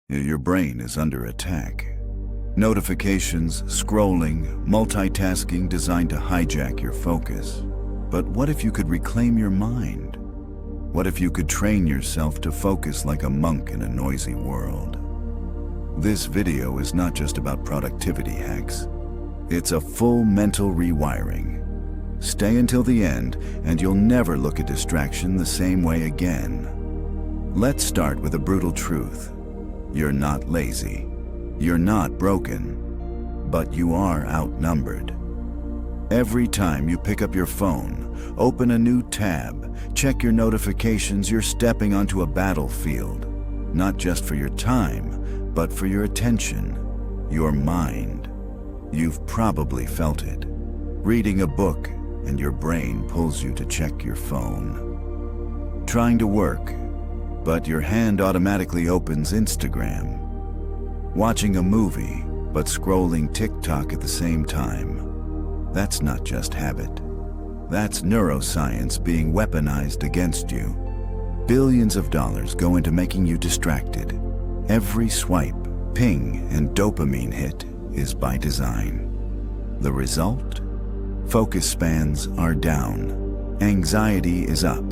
Your brain is under attack. Notifications, scrolling, multitasking designed to hijack your focus. But what if you could reclaim your mind? What if you could train yourself to focus like a monk in a noisy world? This video is not just about productivity hacks. It's a full mental rewiring. Stay until the end, and you'll never look at distraction the same way again. Let's start with a brutal truth. You're not lazy. You're not broken. But you are outnumbered. Every time you pick up your phone, open a new tab, check your notifications, you're stepping onto a battlefield. Not just for your time, but for your attention, your mind. You've probably felt it. Reading a book, and your brain pulls you to check your phone. Trying to work, but your hand automatically opens Instagram. Watching a movie, but scrolling TikTok at the same time. That's not just habit. That's neuroscience being weaponized against you. Billions of dollars go into making you distracted. Every swipe, ping, and dopamine hit is by design. The result? Focus spans are down. Anxiety is up.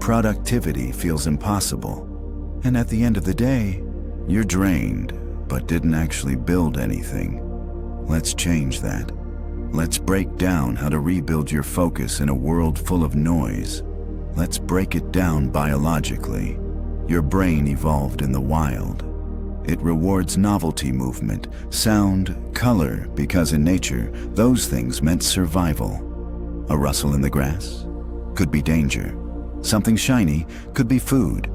Productivity feels impossible. And at the end of the day, you're drained, but didn't actually build anything. Let's change that. Let's break down how to rebuild your focus in a world full of noise. Let's break it down biologically. Your brain evolved in the wild. It rewards novelty, movement, sound, color, because in nature, those things meant survival. A rustle in the grass could be danger. Something shiny could be food.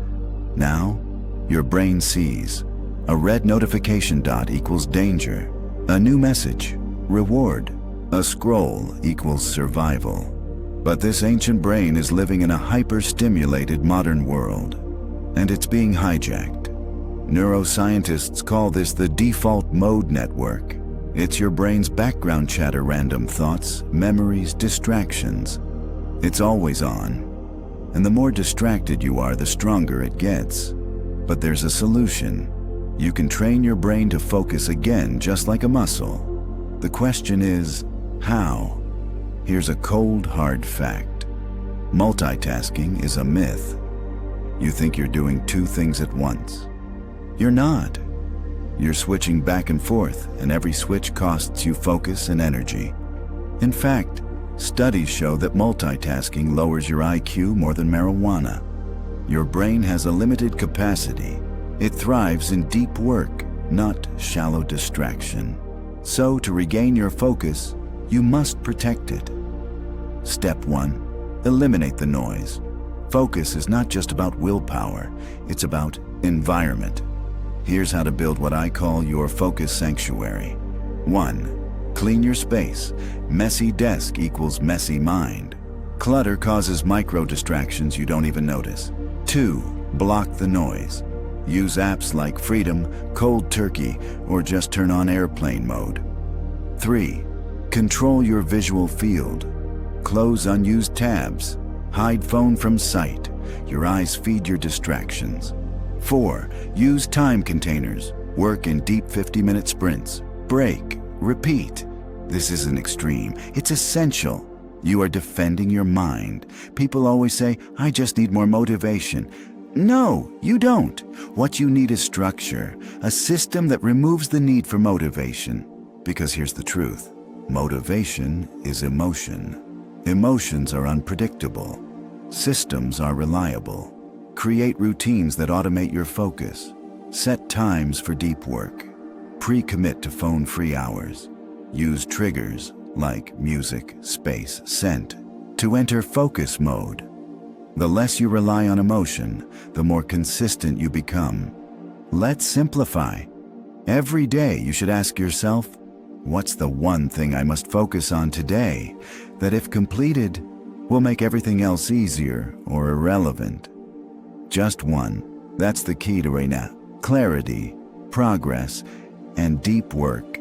Now, your brain sees a red notification dot equals danger, a new message, reward, a scroll equals survival. But this ancient brain is living in a hyper-stimulated modern world, and it's being hijacked. Neuroscientists call this the default mode network. It's your brain's background chatter, random thoughts, memories, distractions. It's always on. And the more distracted you are, the stronger it gets. But there's a solution. You can train your brain to focus again, just like a muscle. The question is, how? Here's a cold, hard fact. Multitasking is a myth. You think you're doing two things at once. You're not. You're switching back and forth, and every switch costs you focus and energy. In fact, studies show that multitasking lowers your IQ more than marijuana. Your brain has a limited capacity. It thrives in deep work, not shallow distraction. So, to regain your focus, you must protect it. Step 1. Eliminate the noise. Focus is not just about willpower, it's about environment. Here's how to build what I call your focus sanctuary. 1. Clean your space. Messy desk equals messy mind. Clutter causes micro distractions you don't even notice. 2. Block the noise. Use apps like Freedom, Cold Turkey, or just turn on airplane mode. 3. Control your visual field. Close unused tabs. Hide phone from sight. Your eyes feed your distractions. 4. Use time containers. Work in deep 50-minute sprints. Break. Repeat. This isn't extreme. It's essential. You are defending your mind. People always say, I just need more motivation. No, you don't. What you need is structure. A system that removes the need for motivation. Because here's the truth. Motivation is emotion. Emotions are unpredictable. Systems are reliable. Create routines that automate your focus. Set times for deep work. Pre-commit to phone-free hours. Use triggers like music, space, scent to enter focus mode. The less you rely on emotion, the more consistent you become. Let's simplify. Every day you should ask yourself, what's the one thing I must focus on today that, if completed, will make everything else easier or irrelevant? Just one. That's the key to clarity, progress, and deep work.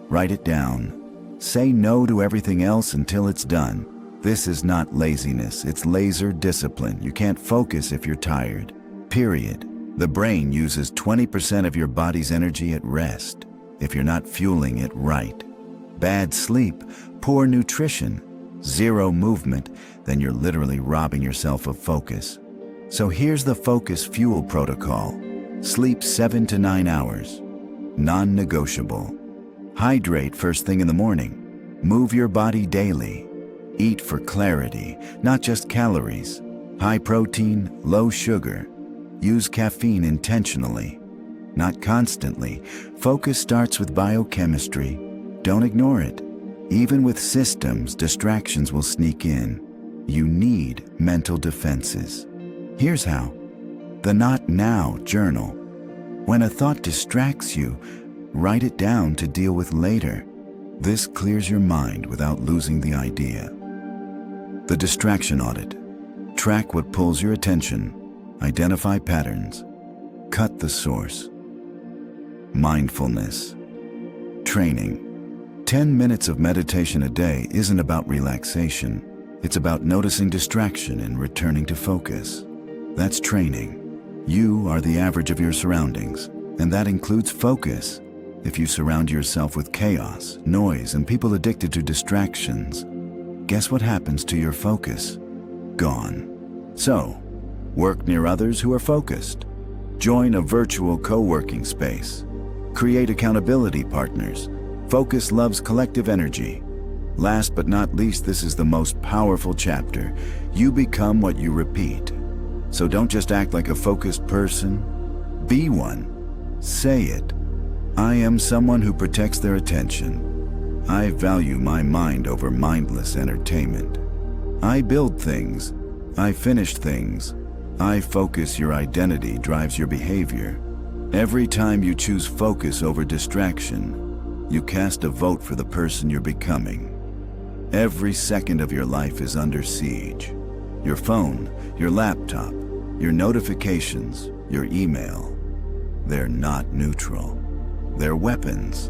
Write it down. Say no to everything else until it's done. This is not laziness, it's laser discipline. You can't focus if you're tired. Period. The brain uses 20% of your body's energy at rest if you're not fueling it right. Bad sleep, poor nutrition, zero movement, then you're literally robbing yourself of focus. So here's the Focus Fuel Protocol. Sleep 7 to 9 hours. Non-negotiable. Hydrate first thing in the morning. Move your body daily. Eat for clarity, not just calories. High protein, low sugar. Use caffeine intentionally, not constantly. Focus starts with biochemistry. Don't ignore it. Even with systems, distractions will sneak in. You need mental defenses. Here's how. The Not Now Journal. When a thought distracts you, write it down to deal with later. This clears your mind without losing the idea. The Distraction Audit. Track what pulls your attention. Identify patterns. Cut the source. Mindfulness. Training. 10 minutes of meditation a day isn't about relaxation. It's about noticing distraction and returning to focus. That's training. You are the average of your surroundings, and that includes focus. If you surround yourself with chaos, noise, and people addicted to distractions, guess what happens to your focus? Gone. So, work near others who are focused. Join a virtual co-working space. Create accountability partners. Focus loves collective energy. Last but not least, this is the most powerful chapter. You become what you repeat. So don't just act like a focused person. Be one. Say it. I am someone who protects their attention. I value my mind over mindless entertainment. I build things. I finish things. I focus. Your identity drives your behavior. Every time you choose focus over distraction, you cast a vote for the person you're becoming. Every second of your life is under siege. Your phone, your laptop, your notifications, your email. They're not neutral. They're weapons.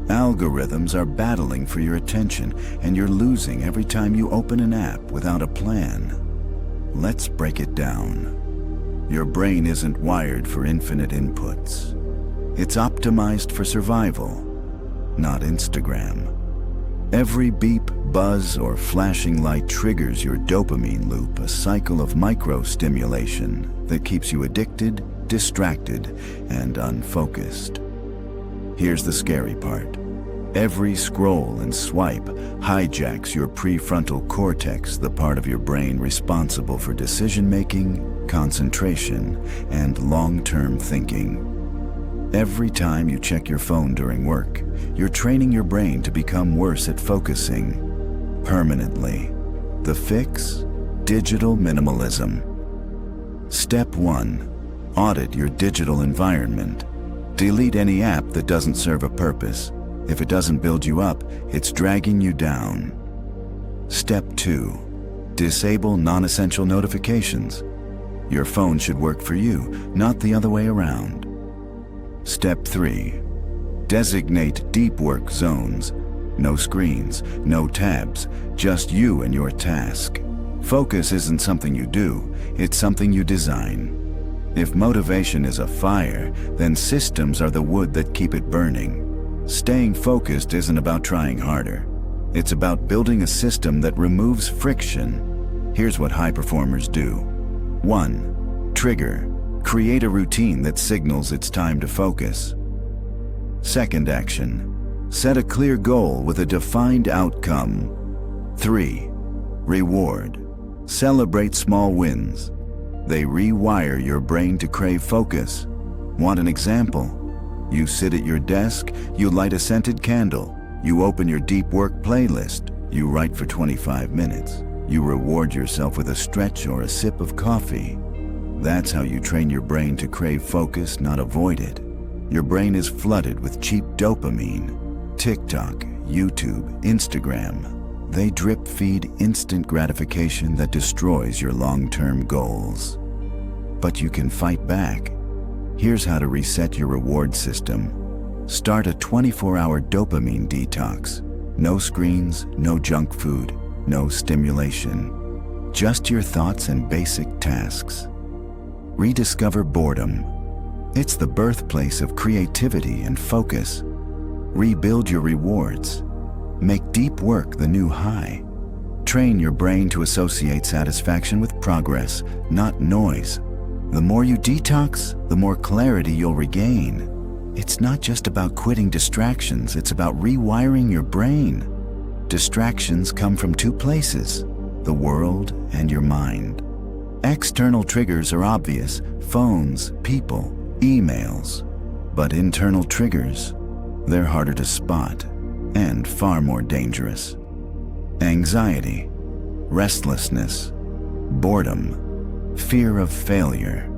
Algorithms are battling for your attention, and you're losing every time you open an app without a plan. Let's break it down. Your brain isn't wired for infinite inputs. It's optimized for survival, not Instagram. Every beep, buzz, or flashing light triggers your dopamine loop, a cycle of micro-stimulation that keeps you addicted, distracted, and unfocused. Here's the scary part. Every scroll and swipe hijacks your prefrontal cortex, the part of your brain responsible for decision-making, concentration, and long-term thinking. Every time you check your phone during work, you're training your brain to become worse at focusing permanently. The fix? Digital minimalism. Step 1. Audit your digital environment. Delete any app that doesn't serve a purpose. If it doesn't build you up, it's dragging you down. Step 2. Disable non-essential notifications. Your phone should work for you, not the other way around. Step 3. Designate deep work zones. No screens, no tabs, just you and your task. Focus isn't something you do, it's something you design. If motivation is a fire, then systems are the wood that keep it burning. Staying focused isn't about trying harder. It's about building a system that removes friction. Here's what high performers do. 1. Trigger. Create a routine that signals it's time to focus. Second action. Set a clear goal with a defined outcome. 3. Reward. Celebrate small wins. They rewire your brain to crave focus. Want an example? You sit at your desk, you light a scented candle, you open your deep work playlist, you write for 25 minutes. You reward yourself with a stretch or a sip of coffee. That's how you train your brain to crave focus, not avoid it. Your brain is flooded with cheap dopamine. TikTok, YouTube, Instagram. They drip feed instant gratification that destroys your long-term goals. But you can fight back. Here's how to reset your reward system. Start a 24-hour dopamine detox. No screens, no junk food, no stimulation. Just your thoughts and basic tasks. Rediscover boredom. It's the birthplace of creativity and focus. Rebuild your rewards. Make deep work the new high. Train your brain to associate satisfaction with progress, not noise. The more you detox, the more clarity you'll regain. It's not just about quitting distractions, it's about rewiring your brain. Distractions come from two places: the world and your mind. External triggers are obvious: phones, people, emails. But internal triggers, they're harder to spot and far more dangerous. Anxiety, restlessness, boredom, fear of failure.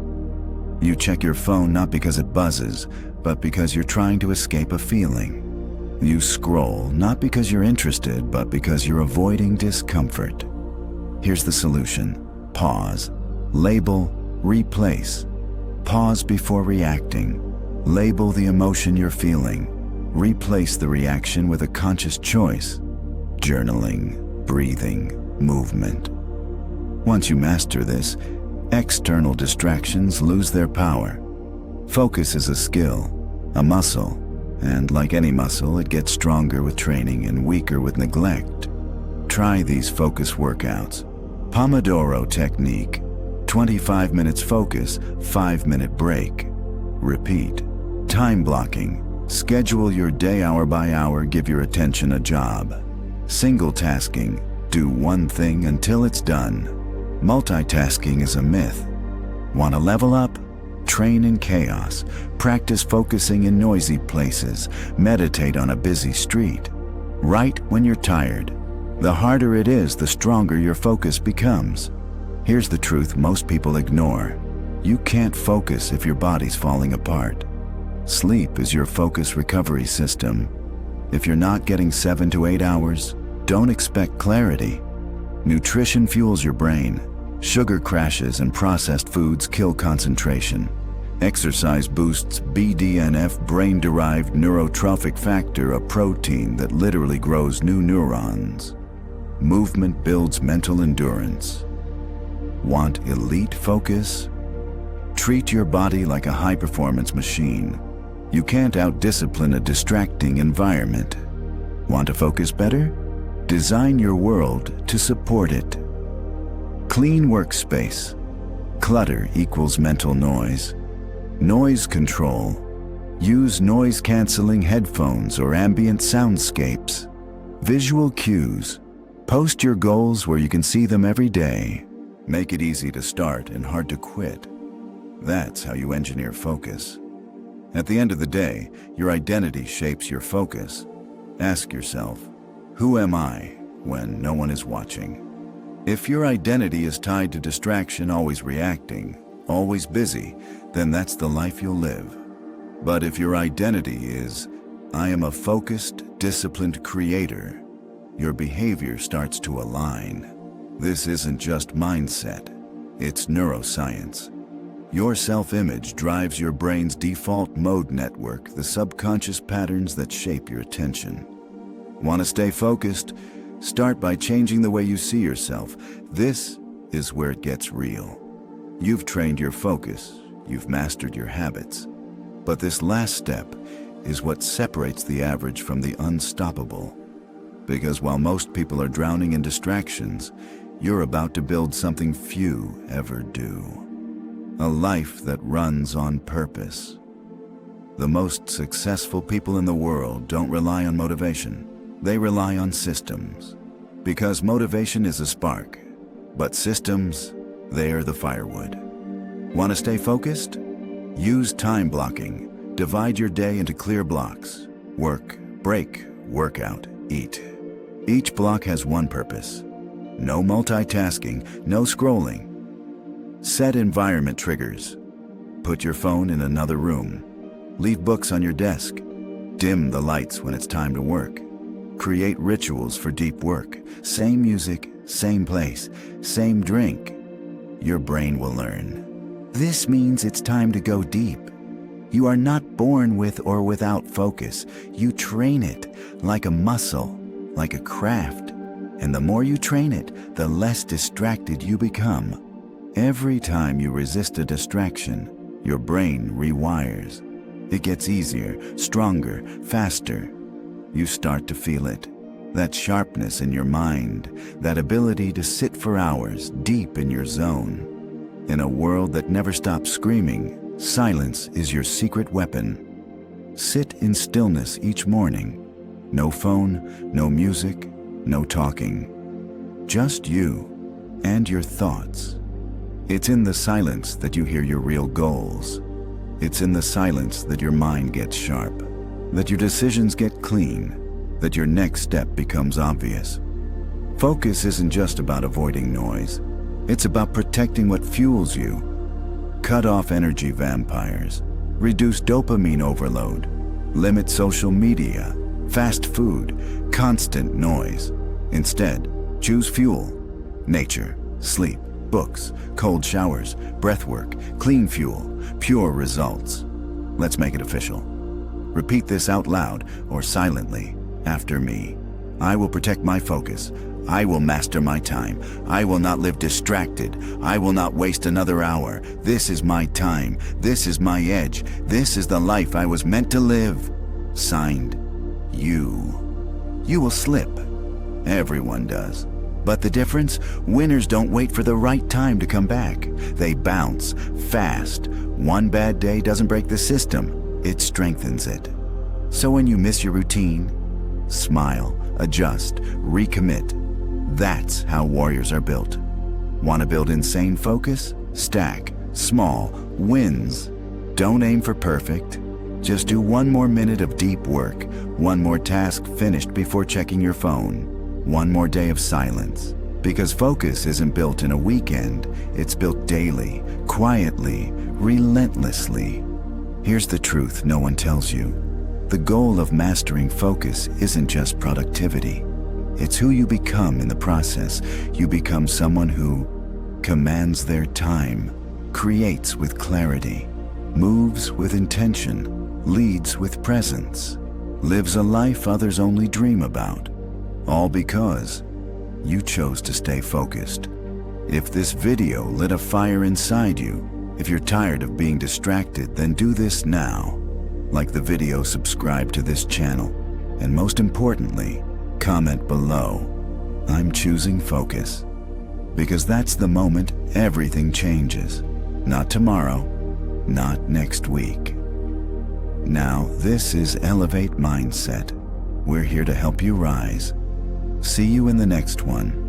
You check your phone not because it buzzes, but because you're trying to escape a feeling. You scroll not because you're interested, but because you're avoiding discomfort. Here's the solution: pause, label, replace. Pause before reacting. Label the emotion you're feeling. Replace the reaction with a conscious choice: journaling, breathing, movement. Once you master this, external distractions lose their power. Focus is a skill, a muscle, and like any muscle, it gets stronger with training and weaker with neglect. Try these focus workouts. Pomodoro technique: 25 minutes focus, 5-minute break. Repeat. Time blocking: schedule your day hour by hour, give your attention a job. Single tasking: do one thing until it's done. Multitasking is a myth. Want to level up? Train in chaos. Practice focusing in noisy places. Meditate on a busy street. Write when you're tired. The harder it is, the stronger your focus becomes. Here's the truth most people ignore: you can't focus if your body's falling apart. Sleep is your focus recovery system. If you're not getting 7 to 8 hours, don't expect clarity. Nutrition fuels your brain. Sugar crashes and processed foods kill concentration. Exercise boosts BDNF, brain-derived neurotrophic factor, a protein that literally grows new neurons. Movement builds mental endurance. Want elite focus? Treat your body like a high-performance machine. You can't out-discipline a distracting environment. Want to focus better? Design your world to support it. Clean workspace. Clutter equals mental noise. Noise control. Use noise-canceling headphones or ambient soundscapes. Visual cues. Post your goals where you can see them every day. Make it easy to start and hard to quit. That's how you engineer focus. At the end of the day, your identity shapes your focus. Ask yourself, who am I when no one is watching? If your identity is tied to distraction, always reacting, always busy, then that's the life you'll live. But if your identity is, I am a focused, disciplined creator, your behavior starts to align. This isn't just mindset, it's neuroscience. Your self-image drives your brain's default mode network, the subconscious patterns that shape your attention. Want to stay focused? Start by changing the way you see yourself. This is where it gets real. You've trained your focus, you've mastered your habits. But this last step is what separates the average from the unstoppable. Because while most people are drowning in distractions, you're about to build something few ever do. A life that runs on purpose. The most successful people in the world don't rely on motivation. They rely on systems. Because motivation is a spark, but systems, they are the firewood. Want to stay focused? Use time blocking. Divide your day into clear blocks. Work, break, workout, eat. Each block has one purpose. No multitasking, no scrolling. Set environment triggers. Put your phone in another room. Leave books on your desk. Dim the lights when it's time to work. Create rituals for deep work. Same music, same place, same drink. Your brain will learn. This means it's time to go deep. You are not born with or without focus. You train it like a muscle, like a craft. And the more you train it, the less distracted you become. Every time you resist a distraction, Your brain rewires. It gets easier, stronger, faster. You start to feel it. That sharpness in your mind, that ability to sit for hours deep in your zone. In a world that never stops screaming, silence is your secret weapon. Sit in stillness each morning. No phone, no music, no talking. Just you and your thoughts. It's in the silence that you hear your real goals. It's in the silence that your mind gets sharp, that your decisions get clean, that your next step becomes obvious. Focus isn't just about avoiding noise. It's about protecting what fuels you. Cut off energy vampires. Reduce dopamine overload. Limit social media, fast food, constant noise. Instead, choose fuel. Nature, sleep, books, cold showers, breath work, clean fuel, pure results. Let's make it official. Repeat this out loud or silently after me. I will protect my focus. I will master my time. I will not live distracted. I will not waste another hour. This is my time. This is my edge. This is the life I was meant to live. Signed, you. You will slip. Everyone does. But the difference? Winners don't wait for the right time to come back. They bounce fast. One bad day doesn't break the system. It strengthens it. So when you miss your routine, smile, adjust, recommit. That's how warriors are built. Want to build insane focus? Stack small wins. Don't aim for perfect. Just do one more minute of deep work, one more task finished before checking your phone, one more day of silence. Because focus isn't built in a weekend, it's built daily, quietly, relentlessly. Here's the truth no one tells you. The goal of mastering focus isn't just productivity. It's who you become in the process. You become someone who commands their time, creates with clarity, moves with intention, leads with presence, lives a life others only dream about. All because you chose to stay focused. If this video lit a fire inside you, if you're tired of being distracted, then do this now. Like the video, subscribe to this channel, and most importantly, comment below, I'm choosing focus. Because that's the moment everything changes. Not tomorrow, not next week. Now, this is Elevate Mindset. We're here to help you rise. See you in the next one.